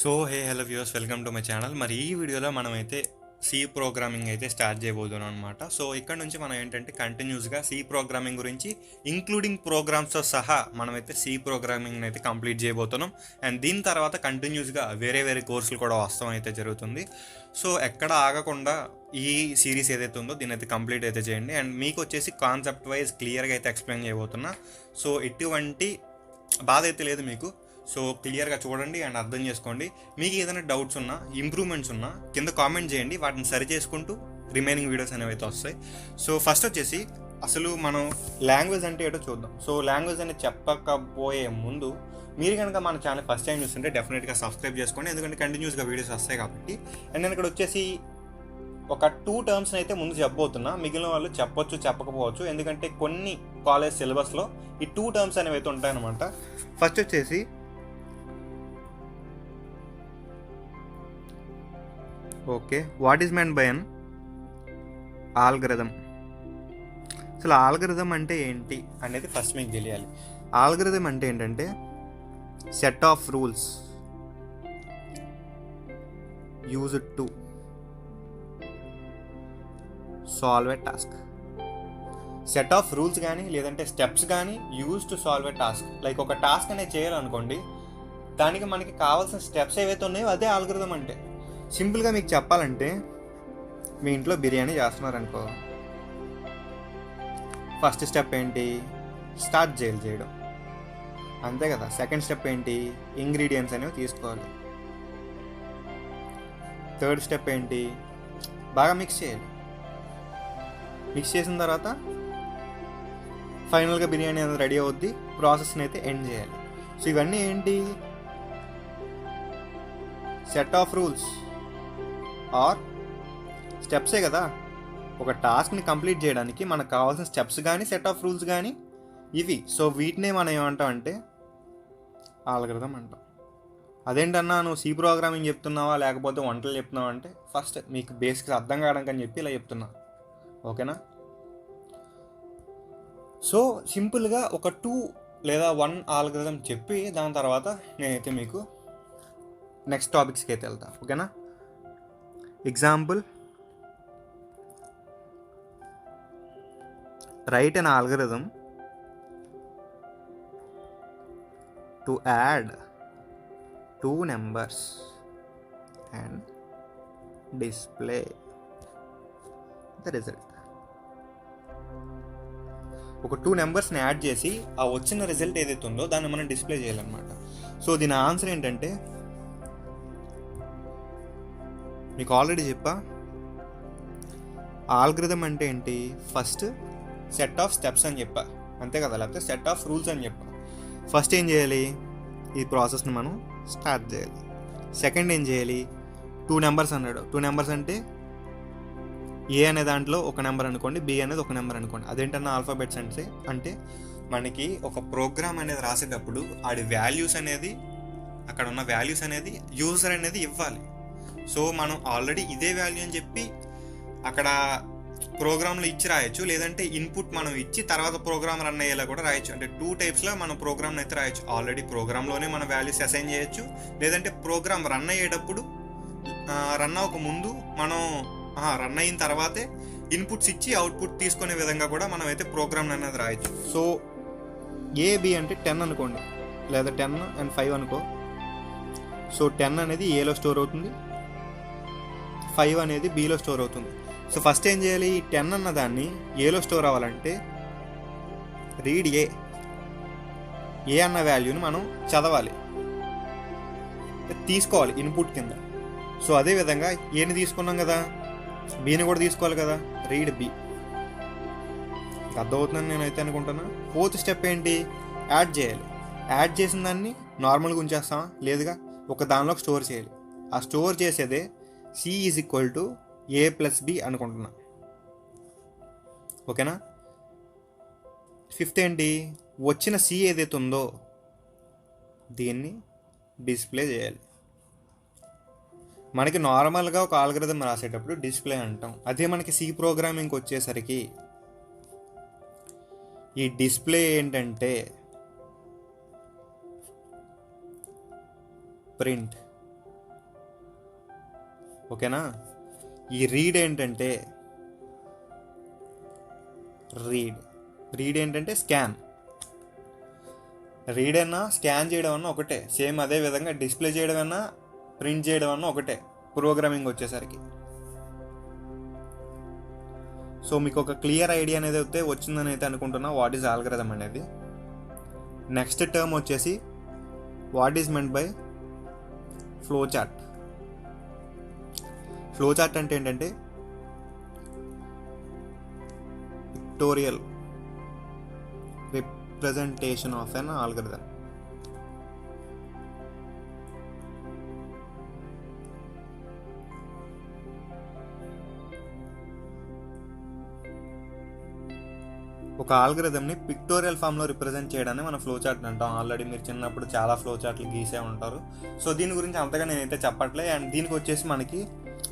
So hello viewers, welcome to my channel. మరి ఈ వీడియోలో మనమైతే సి ప్రోగ్రామింగ్ అయితే స్టార్ట్ చేయబోతున్నాం అనమాట. సో ఇక్కడ నుంచి మనం ఏంటంటే కంటిన్యూస్గా సి ప్రోగ్రామింగ్ గురించి ఇంక్లూడింగ్ ప్రోగ్రామ్స్తో సహా మనమైతే సి ప్రోగ్రామింగ్ అయితే కంప్లీట్ చేయబోతున్నాం. అండ్ దీని తర్వాత కంటిన్యూస్గా వేరే వేరే కోర్సులు కూడా వస్తాం అయితే జరుగుతుంది. సో ఎక్కడ ఆగకుండా ఈ సిరీస్ ఏదైతే ఉందో దీని అయితే కంప్లీట్ అయితే చేయండి. అండ్ మీకు వచ్చేసి కాన్సెప్ట్ వైజ్ క్లియర్గా అయితే ఎక్స్ప్లెయిన్ చేయబోతున్నా. సో ఎటువంటి బాధ అయితే లేదు మీకు. సో క్లియర్గా చూడండి అండ్ అర్థం చేసుకోండి. మీకు ఏదైనా డౌట్స్ ఉన్నా, ఇంప్రూవ్మెంట్స్ ఉన్నా కింద కామెంట్ చేయండి. వాటిని సరి చేసుకుంటూ రిమైనింగ్ వీడియోస్ అనేవి అయితే వస్తాయి. సో ఫస్ట్ వచ్చేసి అసలు మనం లాంగ్వేజ్ అంటే ఏంటో చూద్దాం. సో లాంగ్వేజ్ అనేది చెప్పకపోయే ముందు మీరు కనుక మన ఛానల్ ఫస్ట్ టైం చూస్తుంటే డెఫినెట్గా సబ్స్క్రైబ్ చేసుకోండి, ఎందుకంటే కంటిన్యూస్గా వీడియోస్ వస్తాయి కాబట్టి. అండ్ నేను ఇక్కడ వచ్చేసి ఒక 2 టర్మ్స్ని అయితే ముందు చెప్పబోతున్నా. మిగిలిన వాళ్ళు చెప్పొచ్చు, చెప్పకపోవచ్చు, ఎందుకంటే కొన్ని కాలేజ్ సిలబస్లో ఈ 2 టర్మ్స్ అనేవి అయితే ఉంటాయన్నమాట. ఫస్ట్ వచ్చేసి okay, what is meant by an algorithm. అసలు ఆల్గరిథం అంటే ఏంటి అనేది ఫస్ట్ మీకు తెలియాలి. ఆల్గరిథం అంటే ఏంటంటే set of rules used to solve a task. Set of rules కానీ లేదంటే స్టెప్స్ కానీ use to solve a task. Like ఒక టాస్క్ అనేది చేయాలనుకోండి, దానికి మనకి కావాల్సిన స్టెప్స్ ఏవైతే ఉన్నాయో అదే ఆల్గరిథం అంటే. సింపుల్గా మీకు చెప్పాలంటే, మీ ఇంట్లో బిర్యానీ చేస్తున్నారనుకో, ఫస్ట్ స్టెప్ ఏంటి? స్టార్ట్ చేయడం, అంతే కదా. సెకండ్ స్టెప్ ఏంటి? ఇంగ్రీడియంట్స్ అనేవి తీసుకోవాలి. థర్డ్ స్టెప్ ఏంటి? బాగా మిక్స్ చేయాలి. మిక్స్ చేసిన తర్వాత ఫైనల్గా బిర్యానీ అనేది రెడీ అవుద్ది. ప్రాసెస్ని అయితే ఎండ్ చేయాలి. సో ఇవన్నీ ఏంటి? సెట్ ఆఫ్ రూల్స్ ఆర్ స్టెప్సే కదా. ఒక టాస్క్ని కంప్లీట్ చేయడానికి మనకు కావాల్సిన స్టెప్స్ కానీ సెట్ ఆఫ్ రూల్స్ కానీ ఇవి. సో వీటినే మనం ఏమంటాం అంటే ఆల్గరిథం అంటాం. అదేంటన్నా నువ్వు సి ప్రోగ్రామింగ్ చెప్తున్నావా లేకపోతే వంటలు చెప్తున్నావా అంటే, ఫస్ట్ మీకు బేసిక్స్ అర్థం కావడానికి అని చెప్పి ఇలా చెప్తున్నా, ఓకేనా. సో సింపుల్గా ఒక 2 లేదా 1 ఆల్గరిథం చెప్పి దాని తర్వాత నేనైతే మీకు నెక్స్ట్ టాపిక్స్కి అయితే వెళ్తా, ఓకేనా. Example, write an algorithm to add 2 numbers and display the result. ఒక 2 నెంబర్స్ని యాడ్ చేసి ఆ వచ్చిన రిజల్ట్ ఏదైతే ఉందో దాన్ని మనం డిస్ప్లే చేయాలన్నమాట. సో దీని ఆన్సర్ ఏంటంటే, మీకు ఆల్రెడీ చెప్పా, ఆల్గరిథం అంటే ఏంటి? ఫస్ట్ సెట్ ఆఫ్ స్టెప్స్ అని చెప్పా, అంతే కదా, లేకపోతే సెట్ ఆఫ్ రూల్స్ అని చెప్పా. ఫస్ట్ ఏం చేయాలి? ఈ ప్రాసెస్ని మనం స్టార్ట్ చేయాలి. సెకండ్ ఏం చేయాలి? 2 నెంబర్స్ అన్నాడు. 2 నెంబర్స్ అంటే ఏ అనే దాంట్లో ఒక నెంబర్ అనుకోండి, బి అనేది ఒక నెంబర్ అనుకోండి. అదేంటన్నా ఆల్ఫాబెట్స్ అంటే మనకి ఒక ప్రోగ్రామ్ అనేది రాసేటప్పుడు ఆడి వాల్యూస్ అనేది, అక్కడ ఉన్న వాల్యూస్ అనేది యూజర్ అనేది ఇవ్వాలి. సో మనం ఆల్రెడీ ఇదే వాల్యూ అని చెప్పి అక్కడ ప్రోగ్రాంలో ఇచ్చి రాయొచ్చు, లేదంటే ఇన్పుట్ మనం ఇచ్చి తర్వాత ప్రోగ్రామ్ రన్ అయ్యేలా కూడా రాయొచ్చు. అంటే 2 టైప్స్లో మనం ప్రోగ్రామ్ని అయితే రాయొచ్చు. ఆల్రెడీ ప్రోగ్రాంలోనే మన వాల్యూస్ అసైన్ చేయొచ్చు, లేదంటే ప్రోగ్రామ్ రన్ అయ్యేటప్పుడు రన్ అవ్వక ముందు మనం రన్ అయిన తర్వాతే ఇన్పుట్స్ ఇచ్చి అవుట్పుట్ తీసుకునే విధంగా కూడా మనం అయితే ప్రోగ్రామ్ అనేది రాయొచ్చు. సో ఏబి అంటే 10 అనుకోండి, లేదా 10 and 5 అనుకో. సో 10 అనేది ఏలో స్టోర్ అవుతుంది, 5 అనేది బిలో స్టోర్ అవుతుంది. సో ఫస్ట్ ఏం చేయాలి? 10 అన్న దాన్ని ఏలో స్టోర్ అవ్వాలంటే రీడ్ ఏ అన్న వాల్యూని మనం చదవాలి, తీసుకోవాలి ఇన్పుట్ కింద. సో అదేవిధంగా ఏని తీసుకున్నాం కదా, బీని కూడా తీసుకోవాలి కదా, రీడ్ బి. అర్థమవుతుందని నేనైతే అనుకుంటున్నా. ఫోర్త్ స్టెప్ ఏంటి? యాడ్ చేయాలి. యాడ్ చేసిన దాన్ని నార్మల్గా ఉంచేస్తామా? లేదుగా, ఒక దానిలోకి స్టోర్ చేయాలి. ఆ స్టోర్ చేసేదే C is equal to A plus B అనుకుంటున్నా, ఓకేనా. ఫిఫ్త్ ఏంటి? వచ్చిన సి ఏదైతే ఉందో దీన్ని డిస్ప్లే చేయాలి. మనకి నార్మల్గా ఒక ఆల్గరిథం రాసేటప్పుడు డిస్ప్లే అంటాం. అదే మనకి సి ప్రోగ్రామింగ్కి వచ్చేసరికి ఈ డిస్ప్లే ఏంటంటే ప్రింట్. ఓకేనా. ఈ రీడ్ ఏంటంటే రీడ్ ఏంటంటే స్కాన్. రీడ్ అన్నా స్కాన్ చేయడం అన్నా ఒకటే, సేమ్ అదే విధంగా డిస్ప్లే చేయడం అన్నా ప్రింట్ చేయడం అన్నా ఒకటే ప్రోగ్రామింగ్ వచ్చేసరికి. సో మీకు ఒక క్లియర్ ఐడియా అనేది అయితే వచ్చిందని అయితే అనుకుంటున్నా వాట్ ఈజ్ ఆల్గరిథం అనేది. నెక్స్ట్ టర్మ్ వచ్చేసి what is meant by flow chart. Flow chart అంటే ఏంటంటే pictorial representation of an algorithm. ఒక ఆల్గరిథంని పిక్టోరియల్ ఫామ్లో రిప్రజెంట్ చేయడాన్ని మనం ఫ్లో చార్ట్ అంటాం. ఆల్రెడీ మీరు చిన్నప్పుడు చాలా ఫ్లో చార్ట్లు గీసే ఉంటారు. సో దీని గురించి అంతగా నేనైతే చెప్పట్లే. అండ్ దీనికి వచ్చేసి మనకి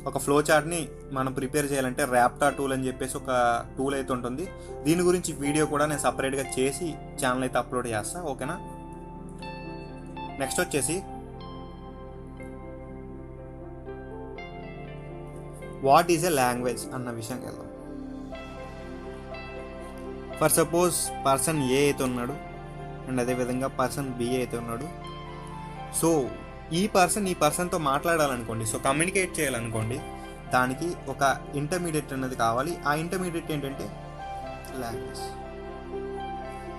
ఒక ఫ్లో చార్ట్ని మనం ప్రిపేర్ చేయాలంటే ర్యాప్టా టూల్ అని చెప్పేసి ఒక టూల్ అయితే ఉంటుంది. దీని గురించి వీడియో కూడా నేను సపరేట్గా చేసి ఛానల్ అయితే అప్లోడ్ చేస్తాను, ఓకేనా. నెక్స్ట్ వచ్చేసి వాట్ ఈజ్ ఎ లాంగ్వేజ్ అన్న విషయంకి వెళ్దాం. ఫర్ సపోజ్ పర్సన్ ఏ అయితే ఉన్నాడు అండ్ అదేవిధంగా పర్సన్ బి అయితే ఉన్నాడు. సో ఈ పర్సన్తో మాట్లాడాలనుకోండి, సో కమ్యూనికేట్ చేయాలనుకోండి, దానికి ఒక ఇంటర్మీడియట్ అనేది కావాలి. ఆ ఇంటర్మీడియట్ ఏంటంటే లాంగ్వేజ్.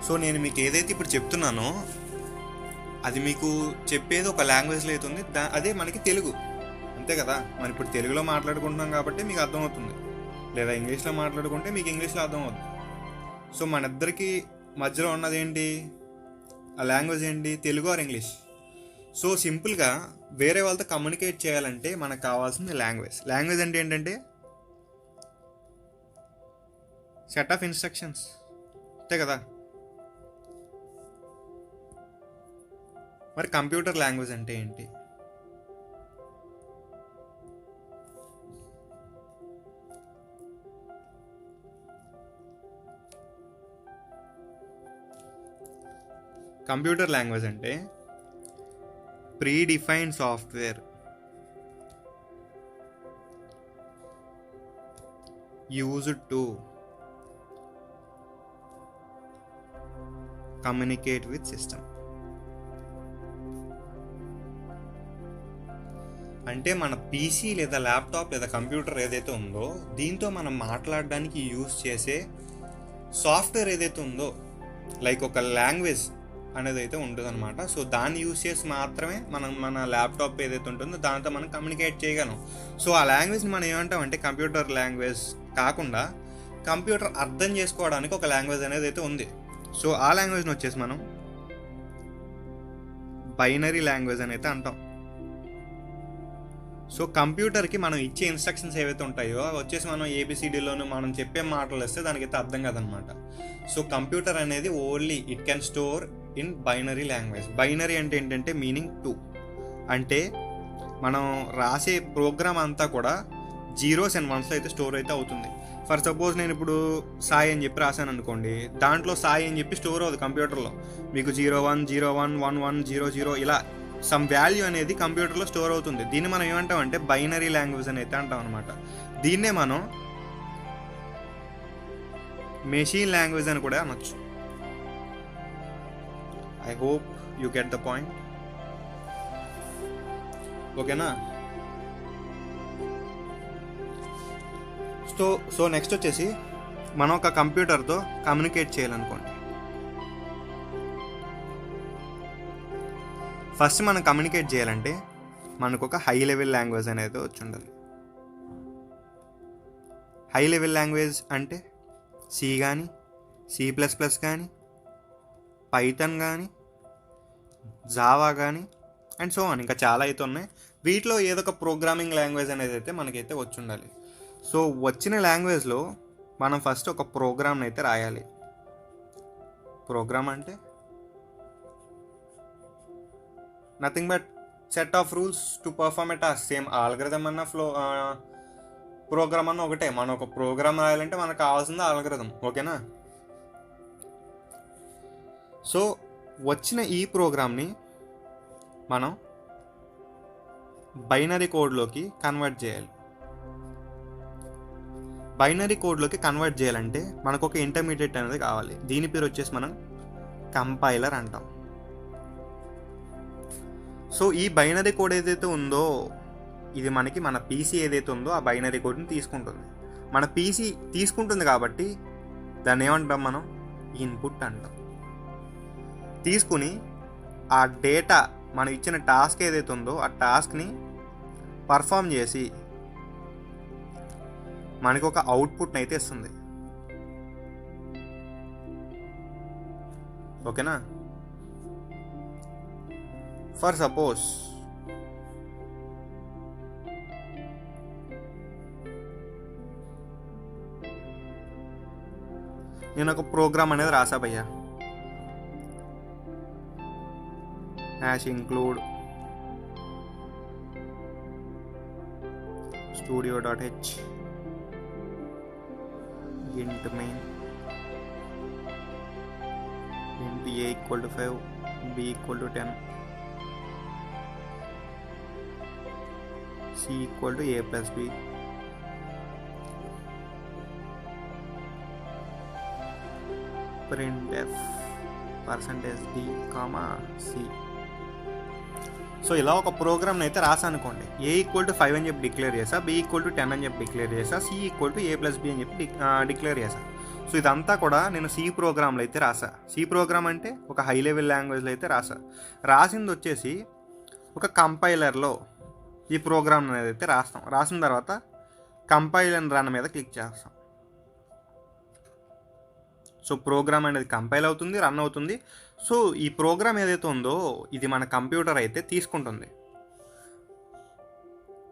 సో నేను మీకు ఏదైతే ఇప్పుడు చెప్తున్నానో అది మీకు చెప్పేది ఒక లాంగ్వేజ్లో అవుతుంది. అదే మనకి తెలుగు, అంతే కదా. మనం ఇప్పుడు తెలుగులో మాట్లాడుకుంటున్నాం కాబట్టి మీకు అర్థమవుతుంది, లేదా ఇంగ్లీష్లో మాట్లాడుకుంటే మీకు ఇంగ్లీష్లో అర్థమవుతుంది. సో మన ఇద్దరికి మధ్యలో ఉన్నది ఏంటి, ఆ లాంగ్వేజ్ ఏంటి, తెలుగు ఆర్ ఇంగ్లీష్. సో సింపుల్గా వేరే వాళ్ళతో కమ్యూనికేట్ చేయాలంటే మనకు కావాల్సింది లాంగ్వేజ్. లాంగ్వేజ్ అంటే ఏంటంటే సెట్ ఆఫ్ ఇన్స్ట్రక్షన్స్, అంతే కదా. మరి కంప్యూటర్ లాంగ్వేజ్ అంటే ఏంటి? కంప్యూటర్ లాంగ్వేజ్ అంటే pre defined software used to communicate with system. అంటే మన పీసీ లేదా ల్యాప్టాప్ లేదా కంప్యూటర్ ఏదైతే ఉందో దీంతో మనం మాట్లాడడానికి యూజ్ చేసే సాఫ్ట్వేర్ ఏదైతే ఉందో, లైక్ ఒక లాంగ్వేజ్ అనేది అయితే ఉంటుంది అనమాట. సో దాన్ని యూజ్ చేసి మాత్రమే మన ల్యాప్టాప్ ఏదైతే ఉంటుందో దాంతో మనం కమ్యూనికేట్ చేయగలం. సో ఆ లాంగ్వేజ్ని మనం ఏమంటామంటే కంప్యూటర్ లాంగ్వేజ్ కాకుండా కంప్యూటర్ అర్థం చేసుకోవడానికి ఒక లాంగ్వేజ్ అనేది అయితే ఉంది. సో ఆ లాంగ్వేజ్ని వచ్చేసి మనం బైనరీ లాంగ్వేజ్ అని అయితే అంటాం. సో కంప్యూటర్కి మనం ఇచ్చే ఇన్స్ట్రక్షన్స్ ఏవైతే ఉంటాయో అవి వచ్చేసి మనం ఏబిసిడీలోనూ మనం చెప్పే మాటలు వస్తే దానికైతే అర్థం కాదనమాట. సో కంప్యూటర్ అనేది only it can store in binary language. Binary అంటే ఏంటంటే మీనింగ్ 2, అంటే మనం రాసే ప్రోగ్రామ్ అంతా కూడా 0s and 1s అయితే స్టోర్ అయితే అవుతుంది. ఫర్ సపోజ్ నేను ఇప్పుడు సాయి అని చెప్పి రాశాను అనుకోండి, దాంట్లో సాయి అని చెప్పి స్టోర్ అవుతుంది కంప్యూటర్లో. మీకు 01, 01, 11, 00 ఇలా సమ్ వాల్యూ అనేది కంప్యూటర్లో స్టోర్ అవుతుంది. దీన్ని మనం ఏమంటాం అంటే బైనరీ లాంగ్వేజ్ అని అయితే అంటాం అనమాట. దీన్నే మనం మెషిన్ లాంగ్వేజ్ అని కూడా అనొచ్చు. I hope you get the point, ఓకేనా. సో నెక్స్ట్ వచ్చేసి మనం ఒక కంప్యూటర్తో కమ్యూనికేట్ చేయాలనుకోండి. ఫస్ట్ మనం కమ్యూనికేట్ చేయాలంటే మనకు ఒక హై లెవెల్ లాంగ్వేజ్ అనేది వచ్చి ఉండాలి. హై లెవెల్ లాంగ్వేజ్ అంటే సి కానీ, C++ కానీ, పైథాన్ కానీ, జావా కానీ అండ్ సో అని ఇంకా చాలా అయితే ఉన్నాయి. వీటిలో ఏదో ఒక ప్రోగ్రామింగ్ లాంగ్వేజ్ అనేది అయితే మనకైతే వచ్చి ఉండాలి. సో వచ్చిన లాంగ్వేజ్లో మనం ఫస్ట్ ఒక ప్రోగ్రామ్ని అయితే రాయాలి. ప్రోగ్రామ్ అంటే nothing but set of rules to perform a task. Same algorithm అన్న ప్రోగ్రామ్ అన్న ఒకటే. మనం ఒక ప్రోగ్రామ్ రాయాలంటే మనకు కావాల్సింది ఆల్గరిథం, ఓకేనా. సో వచ్చిన ఈ ప్రోగ్రామ్ని మనం బైనరీ కోడ్లోకి కన్వర్ట్ చేయాలి. బైనరీ కోడ్లోకి కన్వర్ట్ చేయాలంటే మనకు ఒక ఇంటర్మీడియట్ అనేది కావాలి. దీని పేరు వచ్చేసి మనం కంపైలర్ అంటాం. సో ఈ బైనరీ కోడ్ ఏదైతే ఉందో ఇది మనకి మన పీసీ ఏదైతే ఉందో ఆ బైనరీ కోడ్ని తీసుకుంటుంది. మన పీసీ తీసుకుంటుంది కాబట్టి దాన్ని ఏమంటాం మనం, ఇన్పుట్ అంటాం. తీసుకుని ఆ డేటా మనం ఇచ్చిన టాస్క్ ఏదైతే ఉందో ఆ టాస్క్ని పర్ఫామ్ చేసి మనకి ఒక అవుట్పుట్ని అయితే ఇస్తుంది. ఓకేనా? ఫర్ సపోజ్ నేను ఒక ప్రోగ్రామ్ అనేది రాసా భయ్యా, hash include studio.h int main int a equal to 5 b equal to 10 c equal to a plus b printf %d, c. So ఇలా ఒక ప్రోగ్రామ్ని అయితే రాసా అనుకోండి. ఏ ఈక్వల్ టు 5 అని చెప్పి డిక్లేర్ చేసా, బి ఈక్వల్ టు 10 అని చెప్పి డిక్లేర్ చేసా, C equal to a plus B అని చెప్పి డిక్లేర్ చేసా. సో ఇదంతా కూడా నేను సి ప్రోగ్రామ్లో అయితే రాసా. సి ప్రోగ్రామ్ అంటే ఒక హై లెవెల్ లాంగ్వేజ్లో అయితే రాసా. రాసింది వచ్చేసి ఒక కంపైలర్లో ఈ ప్రోగ్రామ్ అనేది అయితే రాస్తాం. రాసిన తర్వాత కంపైల్ అండ్ రన్ మీద క్లిక్ చేస్తాం. సో ప్రోగ్రామ్ అనేది కంపైల్ అవుతుంది, రన్ అవుతుంది. సో ఈ ప్రోగ్రామ్ ఏదైతే ఉందో ఇది మన కంప్యూటర్ అయితే తీసుకుంటుంది.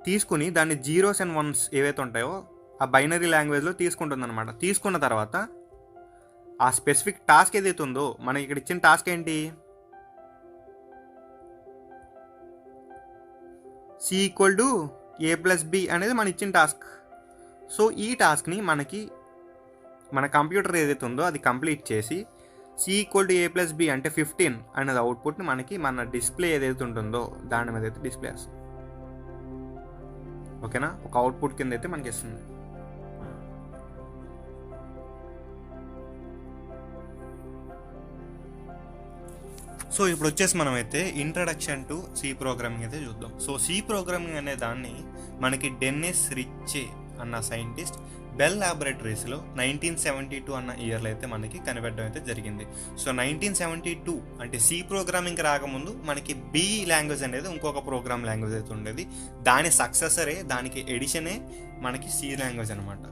తీసుకుని దాన్ని 0s and 1s ఏవైతే ఉంటాయో ఆ బైనరీ లాంగ్వేజ్లో తీసుకుంటుంది అనమాట. తీసుకున్న తర్వాత ఆ స్పెసిఫిక్ టాస్క్ ఏదైతే ఉందో మనకి ఇక్కడ ఇచ్చిన టాస్క్ ఏంటి, C equal to A plus B అనేది మన ఇచ్చిన టాస్క్. సో ఈ టాస్క్ని మన కంప్యూటర్ ఏదైతే ఉందో అది కంప్లీట్ చేసి C equal to A plus B అంటే 15 అనేది అవుట్పుట్ని మనకి మన డిస్ప్లే ఏదైతే ఉంటుందో దాని మీద అయితే డిస్ప్లే వస్తుంది. ఓకేనా? ఒక అవుట్పుట్ కింద అయితే మనకి ఇస్తుంది. సో ఇప్పుడు వచ్చేసి మనమైతే ఇంట్రడక్షన్ టు సి ప్రోగ్రామింగ్ అయితే చూద్దాం. సో సి ప్రోగ్రామింగ్ అనే దాన్ని మనకి డెన్నిస్ రిచే అన్న సైంటిస్ట్ బెల్ ల్యాబొరేటరీస్లో 1972 అన్న ఇయర్లో అయితే మనకి కనిపెట్టడం అయితే జరిగింది. సో 1972 అంటే సి ప్రోగ్రామింగ్కి రాకముందు మనకి బి లాంగ్వేజ్ అనేది ఇంకొక ప్రోగ్రామ్ లాంగ్వేజ్ అయితే ఉండేది. దాని సక్సెసరే, దానికి ఎడిషనే మనకి సి లాంగ్వేజ్ అనమాట.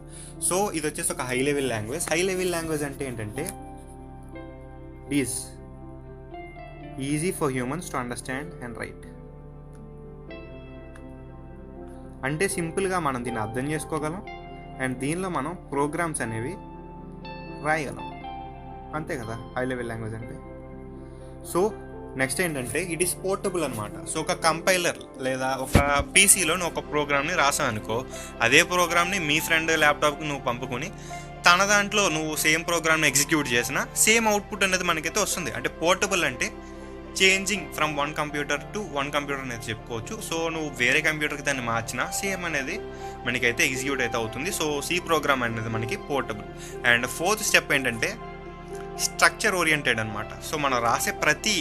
సో ఇది వచ్చేసి ఒక high level language. High level language అంటే ఏంటంటే is easy for humans to understand and right. అంటే సింపుల్గా మనం దీన్ని అర్థం చేసుకోగలం అండ్ దీనిలో మనం ప్రోగ్రామ్స్ అనేవి రాయగలం. అంతే కదా హై లెవెల్ లాంగ్వేజ్ అంటే. సో నెక్స్ట్ ఏంటంటే ఇట్ ఈస్ పోర్టబుల్ అనమాట. సో ఒక కంపైలర్ లేదా ఒక పీసీలో నువ్వు ఒక ప్రోగ్రామ్ని రాసావు అనుకో, అదే ప్రోగ్రామ్ని మీ ఫ్రెండ్ ల్యాప్టాప్కి నువ్వు పంపుకొని తన దాంట్లో నువ్వు సేమ్ ప్రోగ్రామ్ని ఎగ్జిక్యూట్ చేసినా సేమ్ అవుట్పుట్ అనేది మనకైతే వస్తుంది. అంటే పోర్టబుల్ అంటే changing from one computer to one computer అనేది చెప్పుకోవచ్చు. సో నువ్వు వేరే కంప్యూటర్కి దాన్ని మార్చినా సేమ్ అనేది మనకైతే ఎగ్జిక్యూట్ అయితే అవుతుంది. సో సి ప్రోగ్రామ్ అనేది మనకి పోర్టబుల్. అండ్ ఫోర్త్ స్టెప్ ఏంటంటే స్ట్రక్చర్ ఓరియంటెడ్ అనమాట. సో మనం రాసే ప్రతి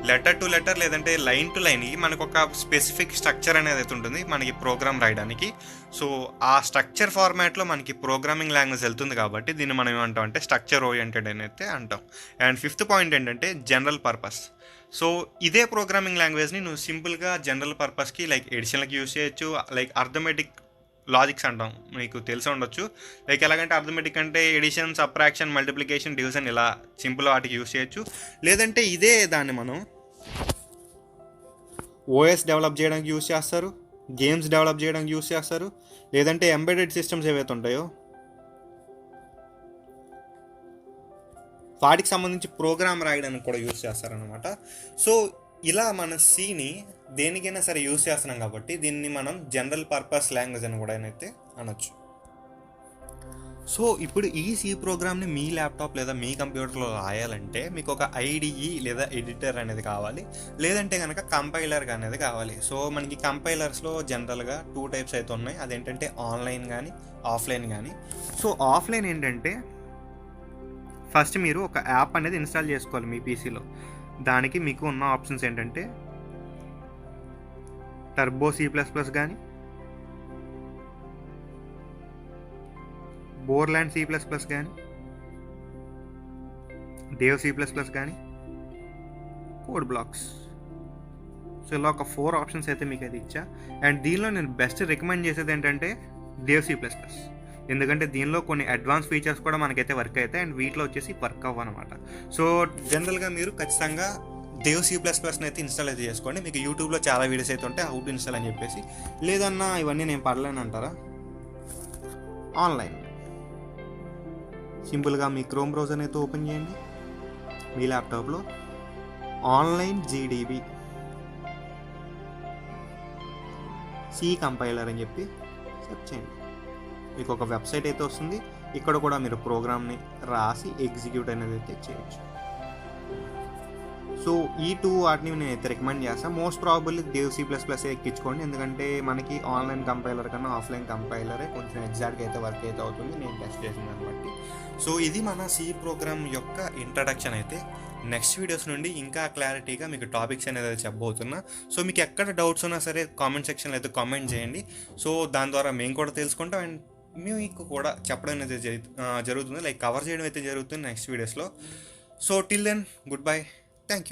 లెటర్ టు లెటర్ లేదంటే లైన్ టు లైన్కి మనకు ఒక స్పెసిఫిక్ స్ట్రక్చర్ అనేది అయితే ఉంటుంది మనకి ప్రోగ్రామ్ రాయడానికి. సో ఆ స్ట్రక్చర్ ఫార్మాట్లో మనకి ప్రోగ్రామింగ్ లాంగ్వేజ్ వెళ్తుంది కాబట్టి దీన్ని మనం ఏమంటాం అంటే స్ట్రక్చర్ ఓరియంటెడ్ అని అయితే అంటాం. అండ్ ఫిఫ్త్ పాయింట్ ఏంటంటే జనరల్ పర్పస్. సో ఇదే ప్రోగ్రామింగ్ లాంగ్వేజ్ని నువ్వు సింపుల్గా జనరల్ పర్పస్కి లైక్ ఎడిషన్లకి యూస్ చేయొచ్చు. లైక్ అర్థమెటిక్ లాజిక్స్ అంటాం, మీకు తెలిసి ఉండొచ్చు. లైక్ ఎలాగంటే అర్థమెటిక్ అంటే ఎడిషన్, సబ్ట్రాక్షన్, మల్టిప్లికేషన్, డివిజన్ ఇలా సింపుల్ వాటికి యూస్ చేయొచ్చు. లేదంటే ఇదే దాన్ని మనం ఓఎస్ డెవలప్ చేయడానికి యూస్ చేస్తారు, గేమ్స్ డెవలప్ చేయడానికి యూస్ చేస్తారు, లేదంటే ఎంబెడెడ్ సిస్టమ్స్ ఏవైతే ఉంటాయో వాటికి సంబంధించి ప్రోగ్రామ్ రాయడానికి కూడా యూస్ చేస్తారనమాట. సో ఇలా మన సిని దేనికైనా సరే యూస్ చేస్తున్నాం కాబట్టి దీన్ని మనం జనరల్ పర్పస్ లాంగ్వేజ్ అని కూడా అయితే అనొచ్చు. సో ఇప్పుడు ఈ సి ప్రోగ్రామ్ని మీ ల్యాప్టాప్ లేదా మీ కంప్యూటర్లో రాయాలంటే మీకు ఒక ఐడిఈ లేదా ఎడిటర్ అనేది కావాలి, లేదంటే కనుక కంపైలర్ అనేది కావాలి. సో మనకి కంపైలర్స్లో జనరల్గా 2 టైప్స్ అయితే ఉన్నాయి. అదేంటంటే ఆన్లైన్ కానీ ఆఫ్లైన్ కానీ. సో ఆఫ్లైన్ ఏంటంటే ఫస్ట్ మీరు ఒక యాప్ అనేది ఇన్స్టాల్ చేసుకోవాలి మీ పీసీలో. దానికి మీకు ఉన్న ఆప్షన్స్ ఏంటంటే టర్బో C++ కానీ, బోర్లాండ్ C++ కానీ, డేవ్ C++ కానీ, కోడ్ బ్లాక్స్. సో ఇలా ఒక 4 ఆప్షన్స్ అయితే మీకు అయితే ఇచ్చా. అండ్ దీనిలో నేను బెస్ట్ రికమెండ్ చేసేది ఏంటంటే డేవ్ C++. ఎందుకంటే దీనిలో కొన్ని అడ్వాన్స్ ఫీచర్స్ కూడా మనకైతే వర్క్ అవుతాయి అండ్ వీటిలో వచ్చేసి వర్క్ అవ్వనమాట. సో జనరల్గా మీరు ఖచ్చితంగా డేవ్ C++ని అయితే ఇన్స్టాల్ అయితే చేసుకోండి. మీకు యూట్యూబ్లో చాలా వీడియోస్ అయితే ఉంటాయి హౌ టు ఇన్స్టాల్ అని చెప్పేసి. లేదన్నా ఇవన్నీ నేను పడలేను అంటారా, ఆన్లైన్ సింపుల్గా మీ క్రోమ్ బ్రౌజర్ని అయితే ఓపెన్ చేయండి. మీ ల్యాప్టాప్లో ఆన్లైన్ GDB సి కంపైలర్ అని చెప్పి సెర్చ్ చేయండి. మీకు ఒక వెబ్సైట్ అయితే వస్తుంది. ఇక్కడ కూడా మీరు ప్రోగ్రామ్ని రాసి ఎగ్జిక్యూట్ అనేది అయితే చేయొచ్చు. సో ఈ 2 వాటిని నేను అయితే రికమెండ్ చేస్తాను. మోస్ట్ ప్రాబబ్లీ డేవ్ C++ ఎక్కించుకోండి, ఎందుకంటే మనకి ఆన్లైన్ కంపైలర్ కన్నా ఆఫ్లైన్ కంపైలరే కొంచెం ఎగ్జాక్ట్గా అయితే వర్క్ అయితే అవుతుంది నేను టెస్ట్ చేసిన దాన్ని బట్టి. సో ఇది మన సి ప్రోగ్రామ్ యొక్క ఇంట్రడక్షన్ అయితే. నెక్స్ట్ వీడియోస్ నుండి ఇంకా క్లారిటీగా మీకు టాపిక్స్ అనేది చెప్పబోతున్నా. సో మీకు ఎక్కడ డౌట్స్ ఉన్నా సరే కామెంట్ సెక్షన్లో అయితే కామెంట్ చేయండి. సో దాని ద్వారా మేము కూడా తెలుసుకుంటాం అండ్ మీకు కూడా చెప్పడం అనేది జరుగుతుంది, లైక్ కవర్ చేయడం అయితే జరుగుతుంది నెక్స్ట్ వీడియోస్లో. So till then goodbye, thank you.